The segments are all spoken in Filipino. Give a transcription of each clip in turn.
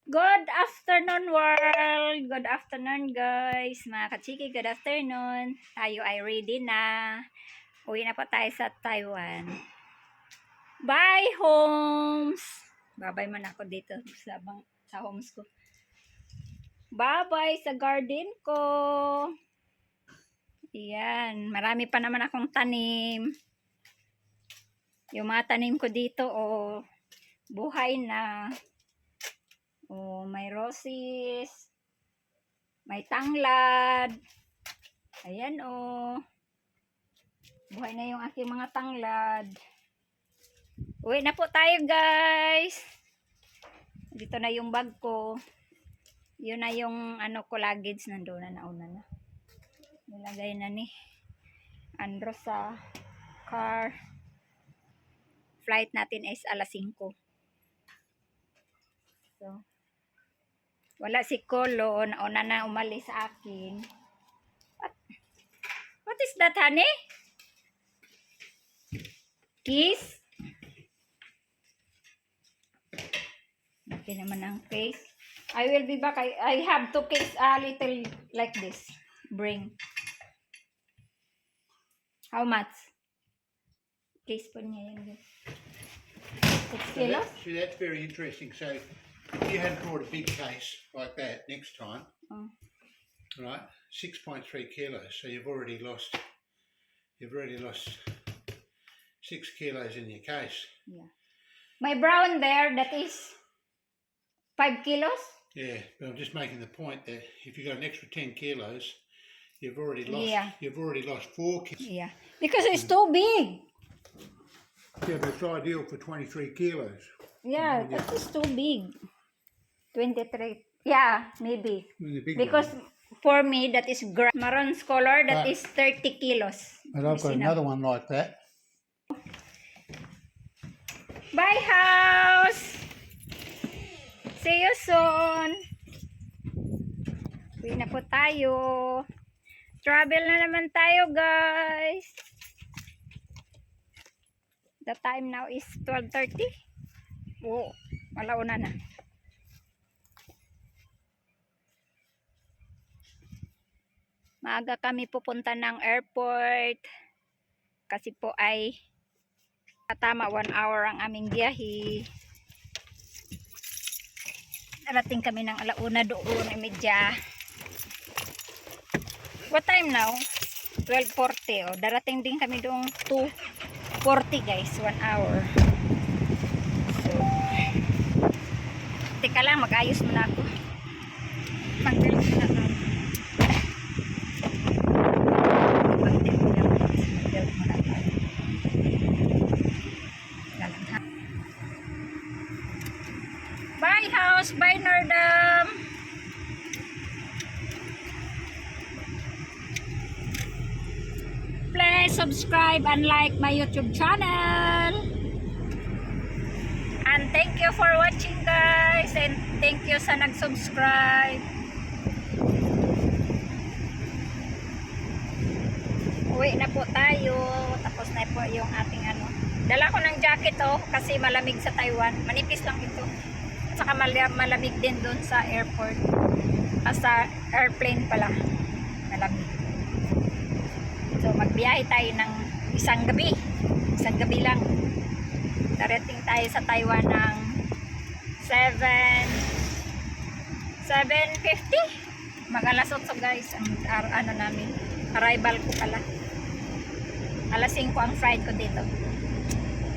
Good afternoon world! Good afternoon guys! Mga kachiki, good afternoon! Tayo ay ready na. Uwi na po tayo sa Taiwan. Bye homes! Bye-bye man ako dito sa homes ko. Bye-bye sa garden ko. Ayan, marami pa naman akong tanim. Yung mga tanim ko dito, buhay na. May roses, may tanglad. Ayan buhay na yung aking mga tanglad. Uwi na po tayo guys. Dito na yung bag ko. Yun na yung ko luggage nandoon na, nauna na. Nilagay na ni Andro sa car. Flight natin is alas 5. So, wala si Kolo, nauna na umalis sa akin. What is that, honey? Kiss? Okay naman ang case. I will be back. I have to case a little like this. Bring. How much? Case po niya yan. 6 kilos? So that's very interesting. So if you had brought a big case like that next time, right, 6.3 kilos. So you've already lost 6 kilos in your case. Yeah. My brown there, that is 5 kilos? Yeah, but I'm just making the point that if you got an extra 10 kilos, you've already lost 4 kilos. Yeah, because it's too big. Yeah, but it's ideal for 23 kilos. Yeah, that is too big. 23. Yeah, maybe. Because for me, that is maroon color, that is 30 kilos. And I've got another one like that. Bye, house! See you soon! Uwi na po tayo. Travel na naman tayo, guys. The time now is 12:30. Malauna na. Maaga kami pupunta ng airport. Kasi po ay tama 1 hour ang aming biyahe. Narating kami ng alauna doon, medya. What time now? 12:40. Darating din kami doon 2:40 guys, 1 hour. So, teka lang, mag-ayos muna ako. Mag-ayos muna ako. Bye house, bye Nordam. Please subscribe and like my YouTube channel. And thank you for watching guys, and thank you sa nag-subscribe. Uwi na po tayo. Tapos na po yung ating Dala ko ng jacket kasi malamig sa Taiwan. Manipis lang ito. At saka malamig din doon sa airport. Sa airplane pala. Malamig. So magbiyahe tayo ng isang gabi. Isang gabi lang. Darating tayo sa Taiwan ng 7:50. Mag-alas 8 guys ang namin. Arrival ko pala. Alas 5 ang flight ko dito.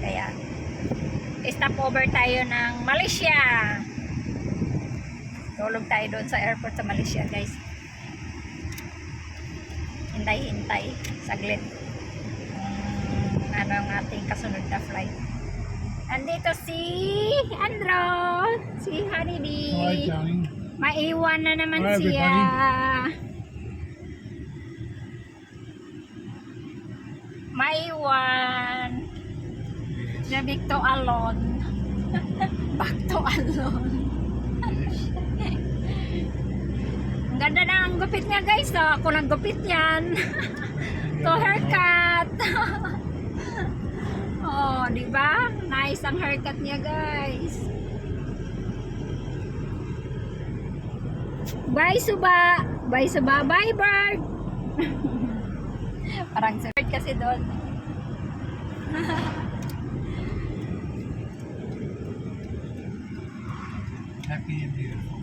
Kaya stop over tayo ng Malaysia. Tulog tayo doon sa airport sa Malaysia guys. Hintay saglit. Ang ating kasunod na flight. Andito si Andro, si Honeybee. Hi, darling. Maiwan na naman Hi, siya. Maiwan. Back to alone. Back to alone. Ang ganda na ang gupit niya guys. Ako naggupit yan. To haircut. Di ba? Nice ang haircut niya guys. Bye, Suba! Bye, Suba! Bye, bird! Parang si bird kasi doon. Happy and beautiful.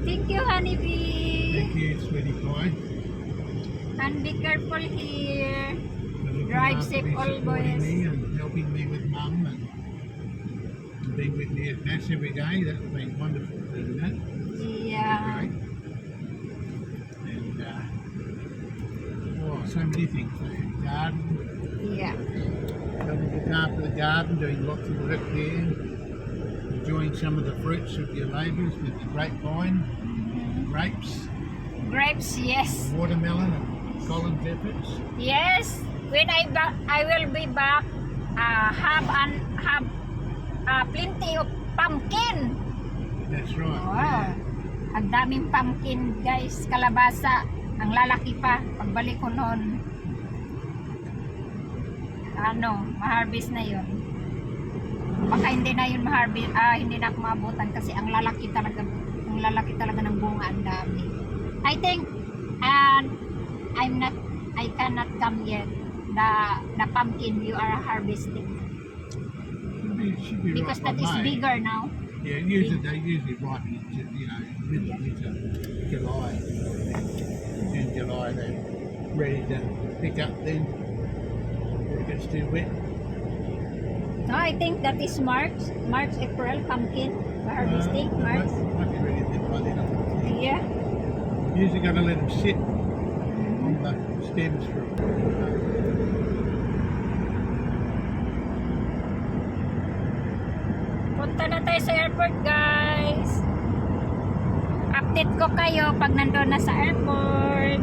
Thank you, honeybee! Thank you, sweetie pie. And be careful here. For looking Drive after safe me, supporting always. me and helping me with mum and being with me at Mass every day. That's been wonderful doing that. Yeah. Great. And so many things. The garden, Yeah. helping look after the garden, doing lots of work there, enjoying some of the fruits of your labours with the grapevine, grapes, Grapes, yes. watermelon, and Collins efforts. Yes. When I will be back, have plenty of pumpkin. That's right. Wow. Ang daming pumpkin, guys. Kalabasa. Ang lalaki pa. Pagbalik ko noon, ma-harvest na yun. Baka hindi na yun ma-harvest, hindi na ako maabutan kasi ang lalaki talaga ng bunga, ang dami. I think, I cannot come yet. The pumpkin you are harvesting. It should be Because right that by is May. bigger now. Yeah, they usually ripen into, middle into July. In July, they're ready to pick up then. Before it gets too wet. No, I think that is March, April, pumpkin harvesting, March. Might be ready then by then. Yeah. Usually got to let them sit on the stems for a while. Punta na tayo sa airport, guys. Update ko kayo pag nandun na sa airport.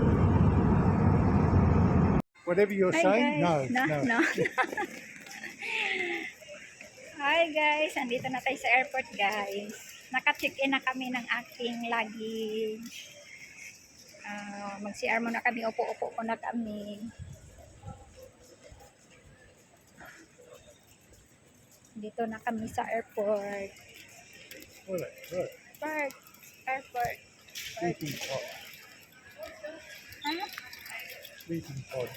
Whatever you're Hi, saying, guys. no. Hi guys, andito na tayo sa airport, guys. Naka-check-in na kami ng aking luggage. Mag-CR muna kami, upo-upo ko na kami. Dito na kami sa airport. Airport. Sleeping pod. Huh? Sleeping pod.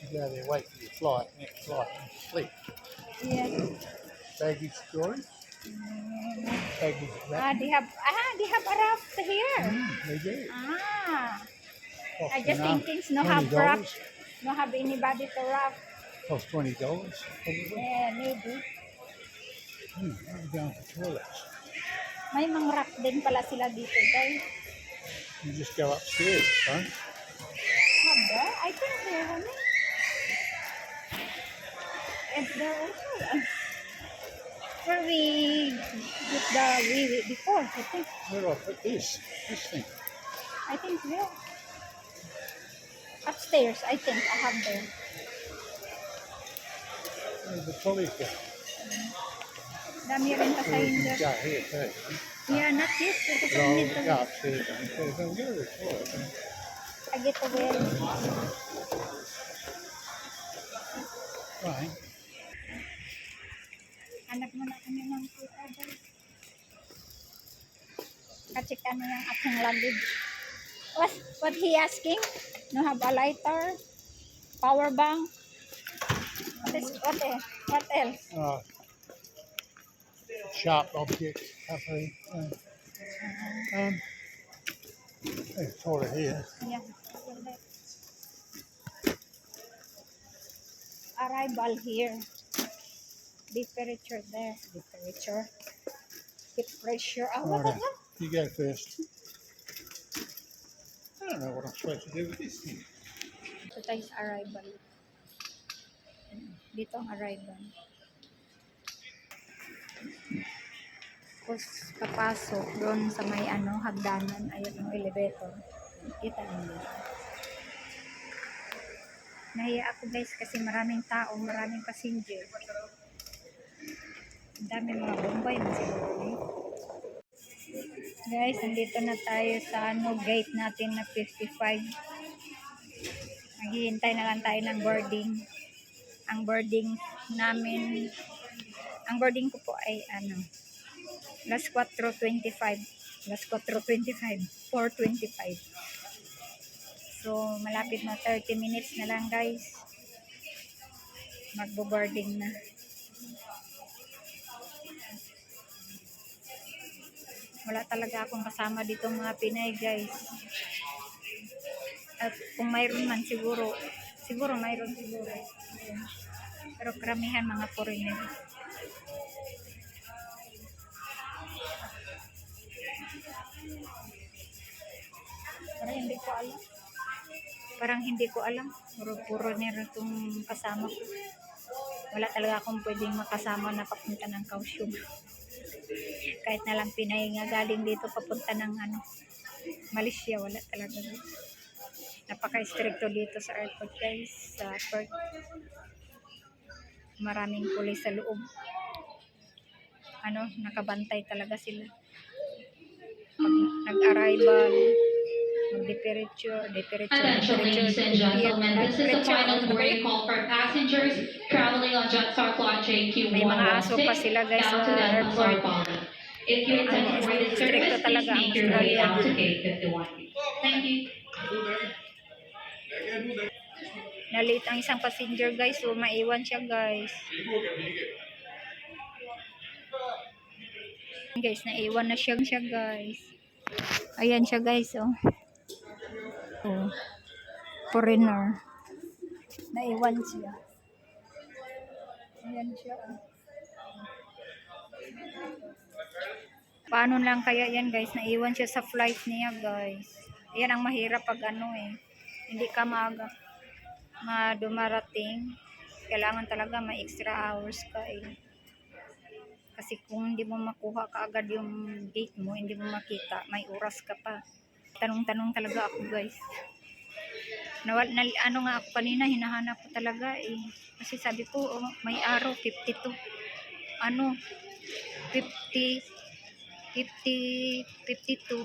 You go there, wait for your flight, next flight, and sleep. Yes. Baggage storage. Baggage They have a raft here. They do. I just thinking no have raft. No have anybody to raft. Cost $20 probably. Yeah, maybe. I'm going to toilets. May mga raft din pala sila dito, guys. You just go upstairs, right? Haba? I think there are many. And there also where we did the wee before, I think. Where do I put this? This thing. I think there. Upstairs, I think I have there. Where's the trolley go? Dami rin pa sa inyo. Go here too. Yeah, not yet. Because I I'll need to go upstairs and go to the toilet. I get to wear. Right. Anak mo na kami ng puta, guys. Kacheck ano yung aking luggage. What he asking? No have a lighter? Power bank? What else? Sharp objects, hopefully. It's sort of here. Yeah. Arrival here. Temperature there. Temperature. Keep pressure. What Right. the hell? You go first. I don't know what I'm supposed to do with this thing. Ito tayo sa arrival. Dito ang arrival. Tapos kapasok doon sa may hagdanan. Ayun yung elevator. Kita niyo. Nahiya ako, guys, kasi maraming tao, maraming passenger. Ang dami mga Bombay na siguro. Guys, nandito na tayo sa gate natin na 55. Naghihintay na lang tayo ng boarding. Ang boarding namin Ang boarding ko po ay ano, Las 4:25. Las 4:25. 4:25. So, malapit na 30 minutes na lang guys. Magbo-boarding na. Wala talaga akong kasama dito mga Pinay guys. At kung mayroon man siguro mayroon siguro. Pero karamihan mga foreigner. Parang hindi ko alam. Puro nero itong kasama ko. Wala talaga akong pwedeng makasama na papunta ng Kaohsiung. Kahit na lang Pinay nga galing dito papunta ng Malaysia, wala talaga. Napaka-stricto dito sa airport guys. Sa airport. Maraming pulis sa loob. Nakabantay talaga sila. Pag nag-arrival, Attention, ladies and gentlemen, this is the final boarding call for passengers traveling on Jetstar Flight May mga aso pa sila guys JQ116 bound sa to Denpasar, airport. Bali. If you intend to board this service, talaga please ang make your way Australia. down to gate 51. Thank you. Nalit ang isang passenger guys, so maiwan siya guys. Guys, naiwan na siya guys. Ayan siya guys, oh. Oh. Foreigner. Naiwan siya. Ayan siya, oh. Paano lang kaya yan guys? Naiwan siya sa flight niya guys. Ayan ang mahirap pag hindi ka dumarating. Kailangan talaga may extra hours ka Kasi kung hindi mo makuha kaagad yung gate mo, hindi mo makita, may oras ka pa. Tanong-tanong talaga ako guys. Nga ako kanina, hinahanap ko talaga Kasi sabi ko, may araw, 52. 52 to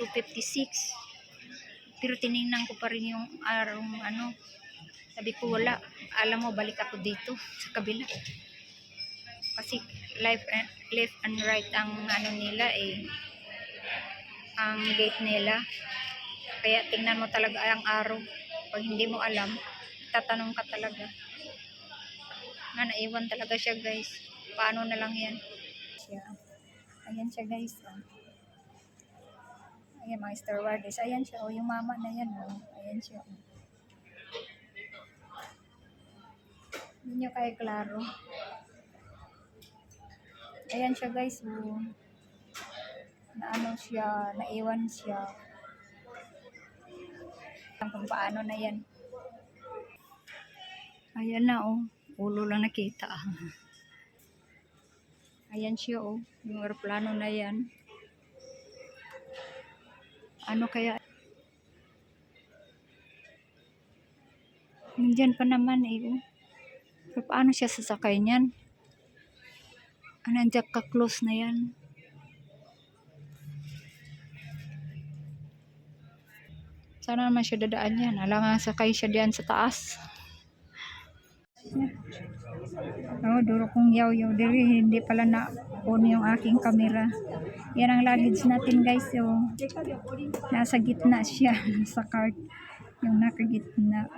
56. Pero tinignan ko pa rin yung araw, sabi ko wala. Alam mo, balik ako dito sa kabila. Kasi left and right ang nila ang gate nila. Kaya tingnan mo talaga ang araw. Pag hindi mo alam, tatanong ka talaga. Naiwan talaga siya guys. Paano na lang yan? Ayan siya guys. Ayan mga stewardess. Ayan siya. Yung mama na yan. Ayan siya. Hindi nyo kayo klaro. Ayan siya guys. Naiwan siya. Kung paano na yan. Ayan na ulo lang nakita. Ayan siya yung aeroplano na yan. Ano kaya? Nandiyan pa naman Pero paano siya sasakay niyan? Nandiyan ka-close na yan. Sana naman siya dadaan yan. Alangan sakay siya diyan sa taas. Duro kong yaw-yaw diri. Hindi pala na-on yung aking camera. Yan ang luggage natin guys. Nasa gitna siya sa cart. Yung nakagitna.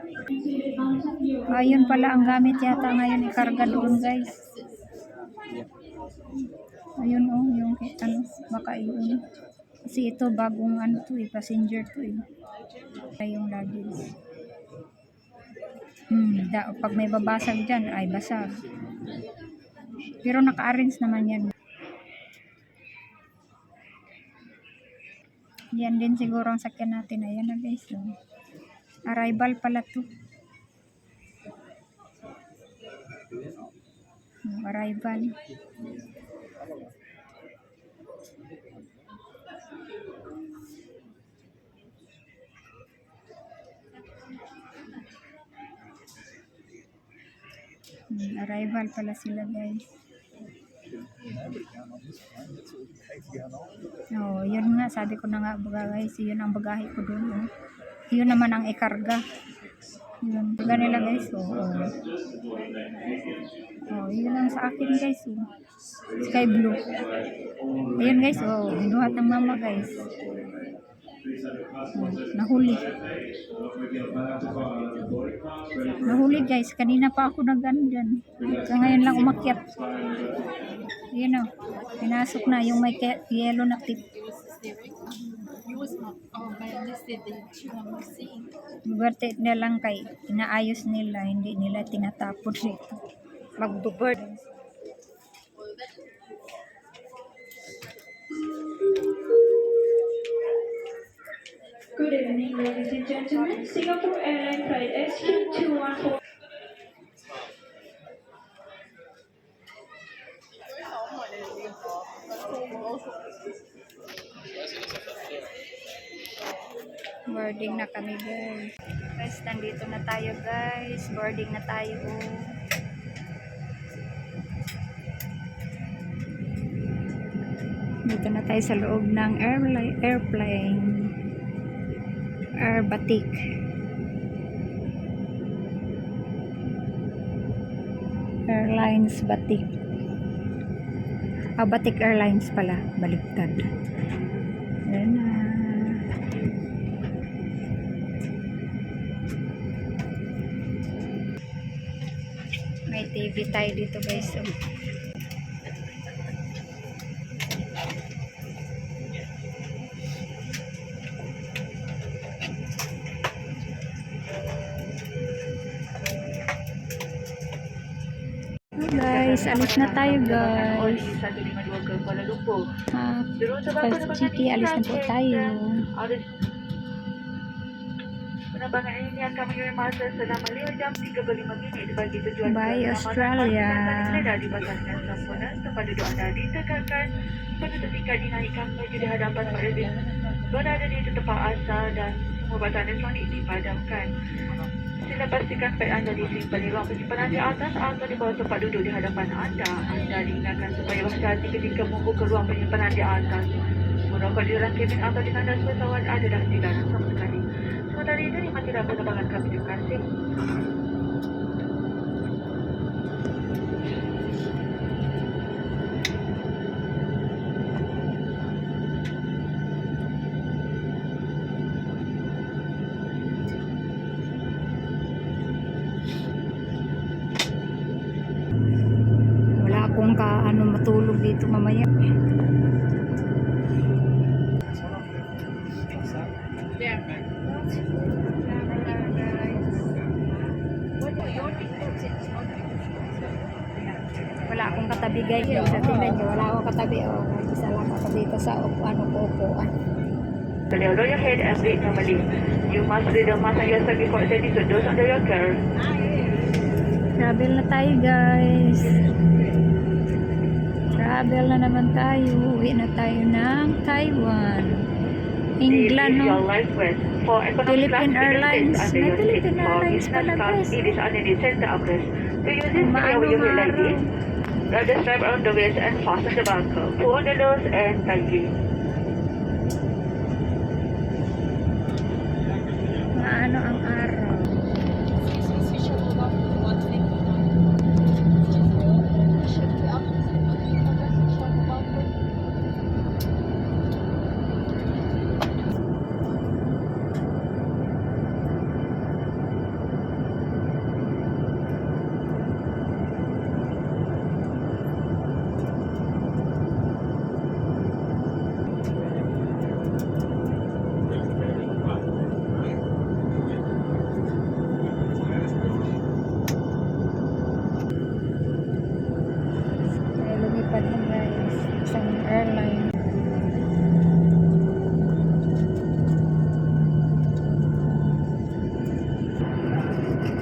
Ayun pala ang gamit yata ngayon ikarga doon guys. Ayun yung baka yun. Kasi ito bagong passenger to yung luggage. Pag may babasag dyan, ay basag. Pero naka-arrange naman yan. Yan din siguro ang sakyan natin. Ayan na guys. Arrival pala to. Arrival. Arrival pala sila guys. Yun nga, sabi ko na nga guys, yun ang bagahe ko doon. Yun naman ang ikarga. Yun, ganila guys. Oh, yun lang sa akin guys. Oh. Sky blue. Ayun guys, oh, binuhat ng mama guys. Oh, nahuli. Nahuli guys, kanina pa ako nag-ano dyan. So, ngayon lang umakyat. Ayun oh, pinasok na yung may yellow na tip. Birthday na lang kay inaayos nila, hindi nila tinatapon dito. Mag-bird. Good evening, ladies and gentlemen. Singapore Airlines Flight SQ214. Boarding na kami guys. Guys, nandito na tayo guys. Boarding na tayo. Dito na tayo sa loob ng airplane. Air Batik. Airlines Batik. Batik Airlines pala. Baliktad. Ayan na. May TV tayo dito guys. So, guys, alis na tayo guys. First Chiki, alis na po tayo. Penerbangan ini akan mengirim masa selama 5 jam 35 minit bagi tujuan Bye, Australia. di batasnya sempurna tempat duduk anda ditekankan penutup tingkat dinaikkan menuju di hadapan penderita berada di tempat asal dan semua batan elektronik dipadamkan. Sila pastikan beg anda disimpan di ruang penyimpanan di atas atau di bawah tempat duduk di hadapan anda. Anda diingatkan supaya berhati-hati ketika membuka ruang penyimpanan di atas. Merokok di dalam kabin atau di tandas pesawat adalah dilarang sama sekali. Sementara itu nikmatilah penerbangan kami. Terima kasih. Wala akong matulog dito mamaya. Wala akong katabi guys. Sa tingnan nyo, wala akong katabi. Oh, isa lang ako dito sa upuan. Beliau lower your head and breathe normally. You must read the mask on yourself before sending to those under your care. Travel na tayo guys. Travel na naman tayo. Uwi na tayo ng Taiwan. England, This is your no? life vest. For economic Philippine class, Airlines. under May your seat. Philippine For Airlines business pala class, guys. it is under the center armrest. To use this, Maano carry your nga ID. raw. Grab the strap around the waist and fasten the buckle. Pull on the nose and tightly. Maano ang araw. Kaya lumipad na guys. Isang airline.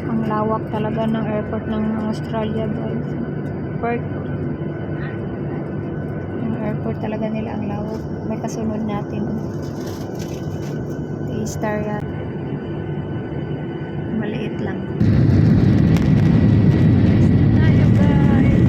Ang lawak talaga ng airport ng Australia guys. Yung airport talaga nila ang lawak. May kasunod natin. A-Star yan. Maliit lang. Tayo guys.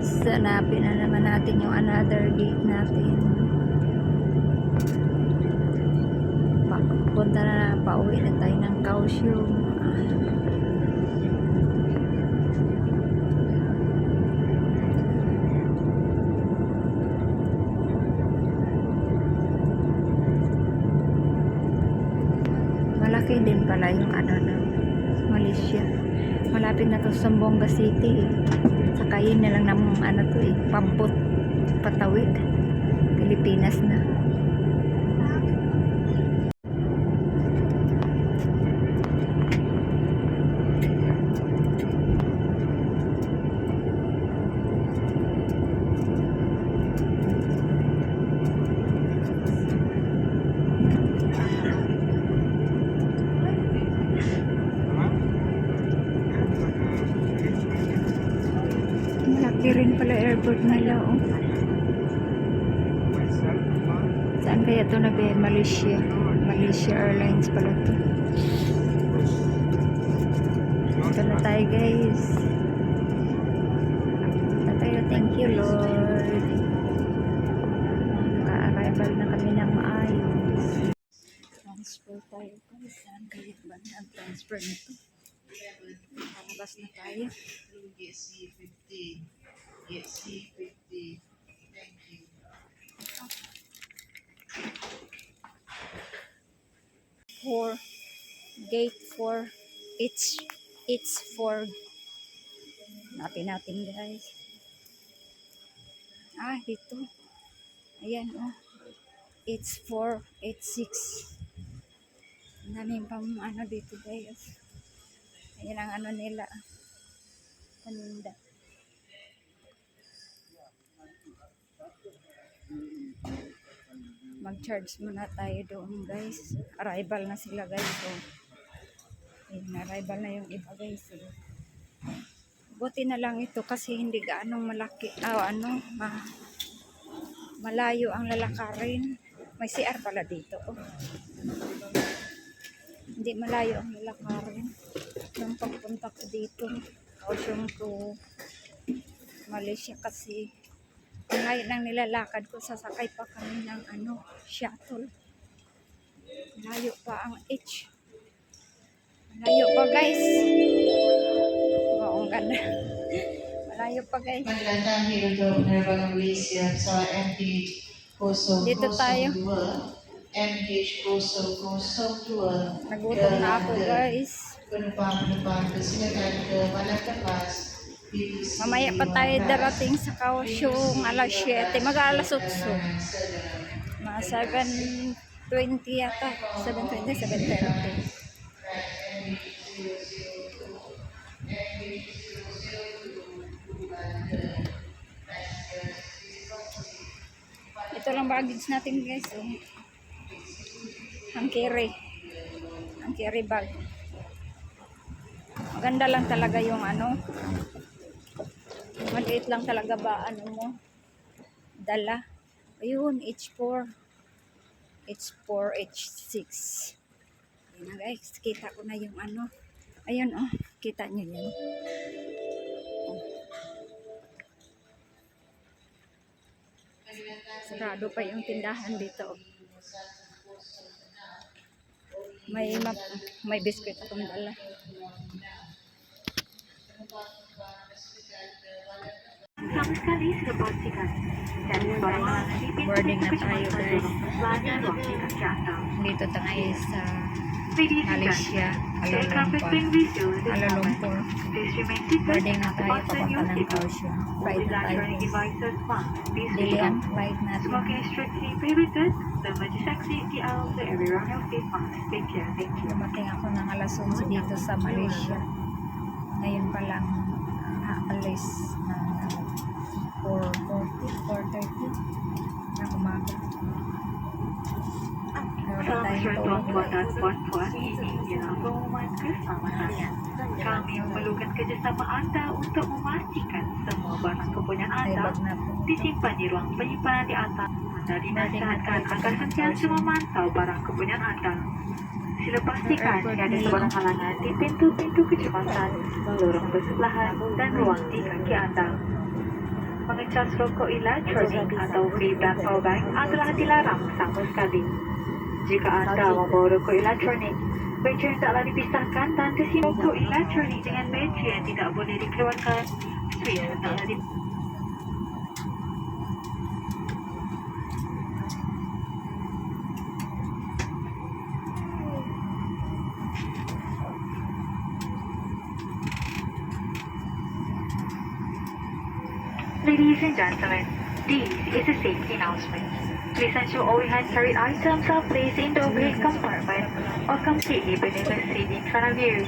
guys, hanapin na naman natin yung another gate natin. Punta na, pauwi na tayo ng Kaohsiung. Malaki din pala yung ano na Malaysia. Malapit na to sa Zamboanga City. Sakayin na lang ng ano to pampot patawid. Pilipinas na. Malaki rin pala airport nila, oh. Saan kaya ito Malaysia? Malaysia Airlines pala ito. Ito na tayo, guys. Ito tayo, thank you, Lord. Naka-arrival na kami ng maayos. Transfer tayo, guys. Saan kaya ba ang transfer nito? Palabas na tayo. Get C50. Get C50. Thank you. Gate 4. It's 4. Natin guys. Dito. Ayan, oh. It's 4, it's 6. Daming pang ano dito, guys. Ayan ang ano nila. Paninda. Mag-charge muna tayo doon, guys. Arrival na sila, guys. So, arrival na yung iba, guys. So, buti na lang ito kasi hindi gaanong malaki. Malayo ang lalakarin. May CR pala dito. Oh. Hindi malayo ang lalakarin. Nung pagpunta ko dito, Kaohsiung to Malaysia kasi ngayon ang nilalakad ko, sasakay pa kami ng shuttle. Malayo pa ang H. Malayo pa, guys. Oo, ang ganda. Malayo pa, guys. Magandang hirudo ng Malaysia sa MH Koso Dito tayo. 2. MH Koso 2. Nagutom na ako, guys. Penumpang kesilakan ke Malaccapas. Mamaya pa tayo darating sa Kaohsiung alas 7. Mag-alas 8. Mga 7:20 yata. 7:20, 7:30. Ito lang baggage natin, guys. Oh. Ang carry bag. Maganda lang talaga yung maliit lang talaga ba mo dala. Ayun, H4 H6. Ayan na, guys, kita ko na yung ayun, oh, kita nyo yan. Oh. Sarado pa yung tindahan dito. May biskuit akong dala. Sama sekali sudah pastikan dan barang Boarding na tayo, guys. Dito tayo sa Malaysia, Kuala Lumpur. Boarding na tayo papunta ng Kaohsiung. Flight na tayo. Dilihan flight natin. Sebagai instruksi prioritas dan saksi di awal ke everyone else is fine. Take care. Thank you. Dumating ako ng alas 11 dito sa Malaysia. Ngayon pa lang aalis na 4:30 na umaga. Salam tuan-tuan dan puan-puan, ini ialah pengumuman keselamatan. Kami memerlukan kerjasama anda untuk memastikan semua barang kepunyaan anda disimpan di ruang penyimpanan di atas. Anda dinasihatkan agar sentiasa memantau barang kepunyaan anda. Sila pastikan tiada sebarang halangan di pintu-pintu kecemasan, lorong bersebelahan dan ruang di kaki anda. mengecas rokok elektronik atau vape dan powerbank adalah dilarang sama sekali. Jika anda membawa rokok elektronik, bateri hendaklah dipisahkan dan tersimpan rokok elektronik dengan bateri yang tidak boleh dikeluarkan. Switch hendaklah di Ladies and gentlemen, this is a safety announcement. Please ensure all your hand-carried items are placed in the overhead compartment or completely beneath the seat in front of you.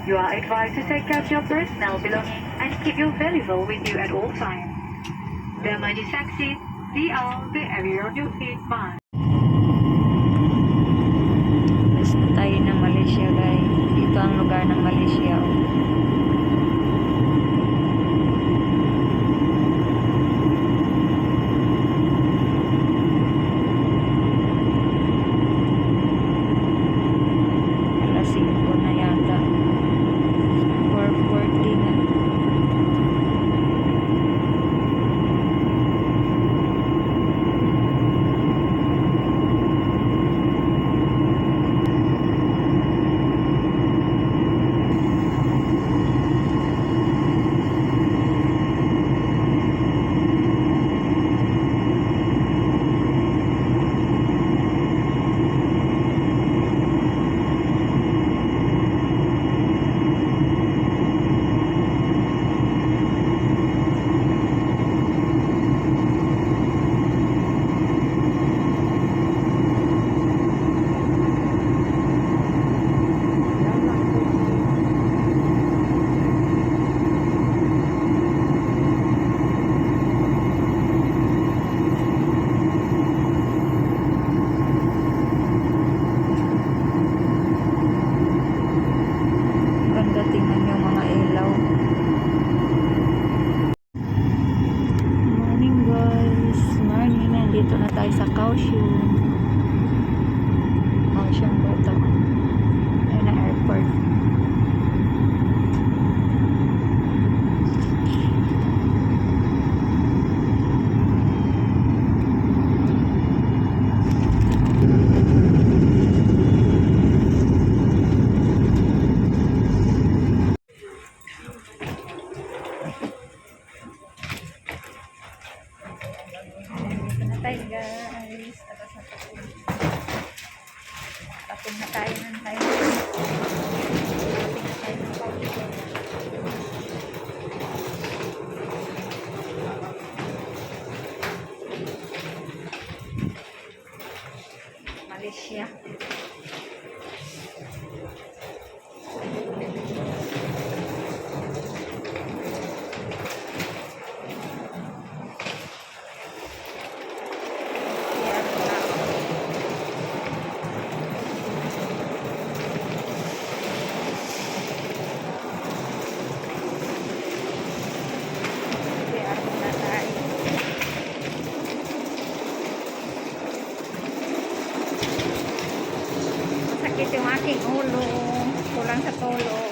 You are advised to take care of your personal belongings and keep your valuables with you at all times. The emergency exit, the area on your feet must. Tapos na tayo ng Malaysia guys. Dito ang lugar ng Malaysia. Alas 5 na yata. 4:40 na. Ganda tingnan yung mga ilaw. Morning guys. Morning. Nandito na tayo sa Kaohsiung. Kaohsiung ba ito? Ayun na airport. Dito na tayo guys. Tapos na tayo. Tapos na tayo ng tayo. Malaysia. Masakit yung aking ulo. Kulang sa tulog.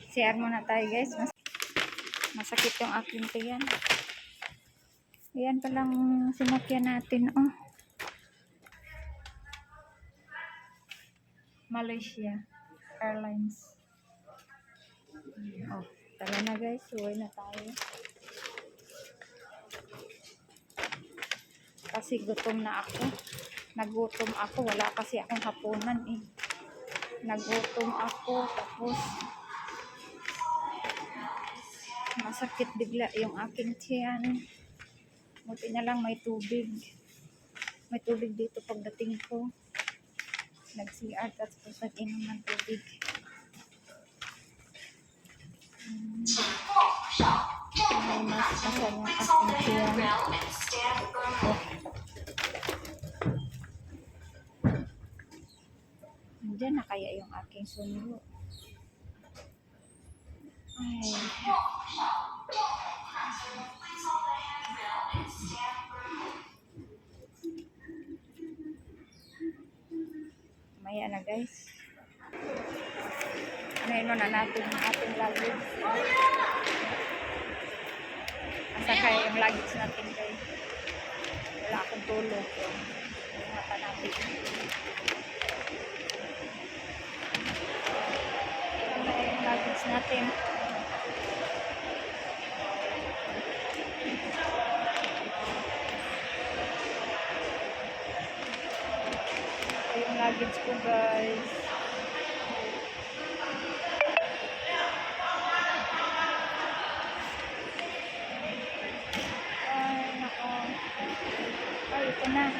Share muna tayo guys. Masakit yung aking tiyan. Ayan palang sinakyan natin. Oh. Malaysia Airlines. Oh, tara na guys. Uwi na tayo. Kasi gutom na ako. Nagutom ako. Wala kasi akong hapunan eh. Nagutom ako. Tapos masakit bigla yung aking tiyan. Buti na lang may tubig. May tubig dito pagdating ko. Nag-CR tapos nag-inom ng tubig. May mas masan yung aking tiyan. Nandiyan na kaya yung aking sundo. Ay. Ayan na guys. Ano na natin ang ating luggage. Saka yung luggage natin guys. Wala akong tulog. Yung mata natin. Ito na yung luggage natin. Ito yung luggage ko guys.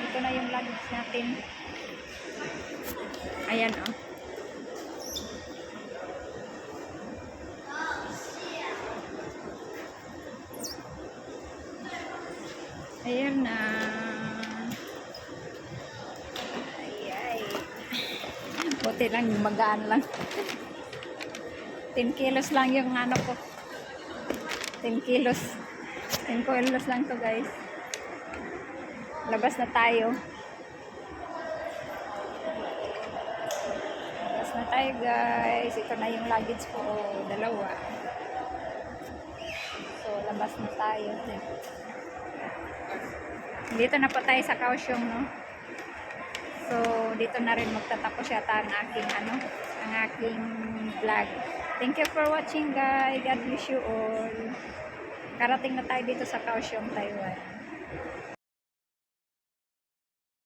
Ito na yung luggage natin. Ayan oh. Ayan na. Ay. Buti lang, magaan lang. 10 kilos lang yung ano ko. 10 kilos. 10 kilos lang to guys. Labas na tayo. Labas na tayo guys. Ito na yung luggage ko. Dalawa. So, labas na tayo. Dito na po tayo sa Kaohsiung, no? So, dito na rin magtatapos yata ang aking vlog. Thank you for watching guys. God bless you all. Karating na tayo dito sa Kaohsiung, Taiwan.